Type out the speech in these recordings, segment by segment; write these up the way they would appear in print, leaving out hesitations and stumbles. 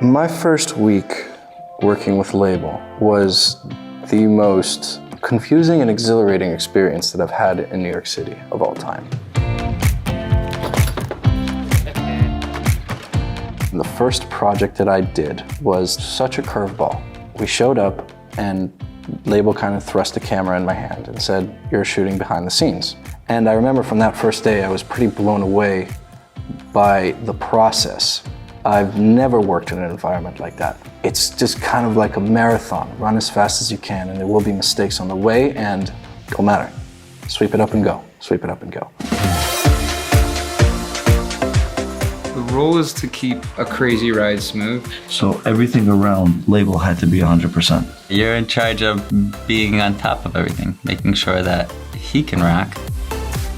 My first week working with Laibel was the most confusing and exhilarating experience that I've had in New York City of all time. The first project that I did was such a curveball. We showed up and Laibel kind of thrust a camera in my hand and said, "You're shooting behind the scenes." And I remember from that first day, I was pretty blown away by the process. I've never worked in an environment like that. It's just kind of like a marathon. Run as fast as you can, and there will be mistakes on the way, and don't matter. Sweep it up and go. Sweep it up and go. The role is to keep a crazy ride smooth. So everything around Laibel had to be 100%. You're in charge of being on top of everything, making sure that he can rock.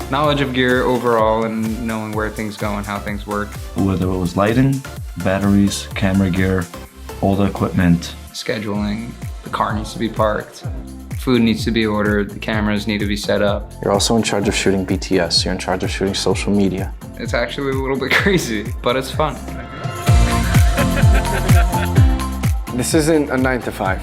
Knowledge of gear overall and knowing where things go and how things work. Whether it was lighting, batteries, camera gear, all the equipment. Scheduling, the car needs to be parked, food needs to be ordered, the cameras need to be set up. You're also in charge of shooting BTS. You're in charge of shooting social media. It's actually a little bit crazy, but it's fun. This isn't a 9 to 5.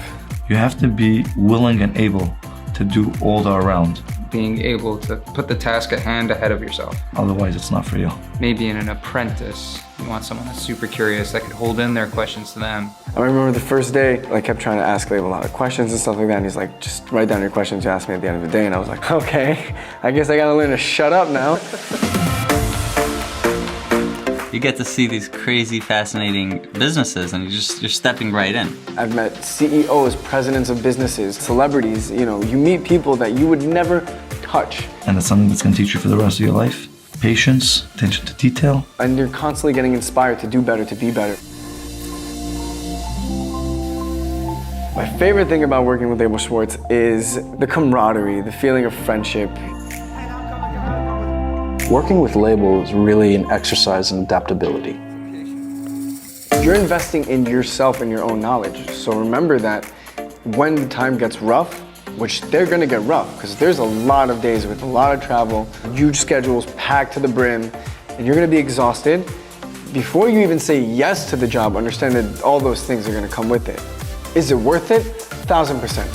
You have to be willing and able to do all the around. Being able to put the task at hand ahead of yourself. Otherwise, it's not for you. Maybe in an apprentice, you want someone that's super curious that could hold in their questions to them. I remember the first day, I kept trying to ask Laibel a lot of questions and stuff like that, and he's like, just write down your questions you ask me at the end of the day, and I was like, okay, I guess I gotta learn to shut up now. You get to see these crazy, fascinating businesses, and you're stepping right in. I've met CEOs, presidents of businesses, celebrities, you meet people that you would never touch. And it's something that's going to teach you for the rest of your life. Patience, attention to detail. And you're constantly getting inspired to do better, to be better. My favorite thing about working with Laibel Schwartz is the camaraderie, the feeling of friendship. Working with Laibel is really an exercise in adaptability. You're investing in yourself and your own knowledge. So remember that when the time gets rough, which they're gonna get rough, because there's a lot of days with a lot of travel, huge schedules packed to the brim, and you're gonna be exhausted. Before you even say yes to the job, understand that all those things are gonna come with it. Is it worth it? 1000%.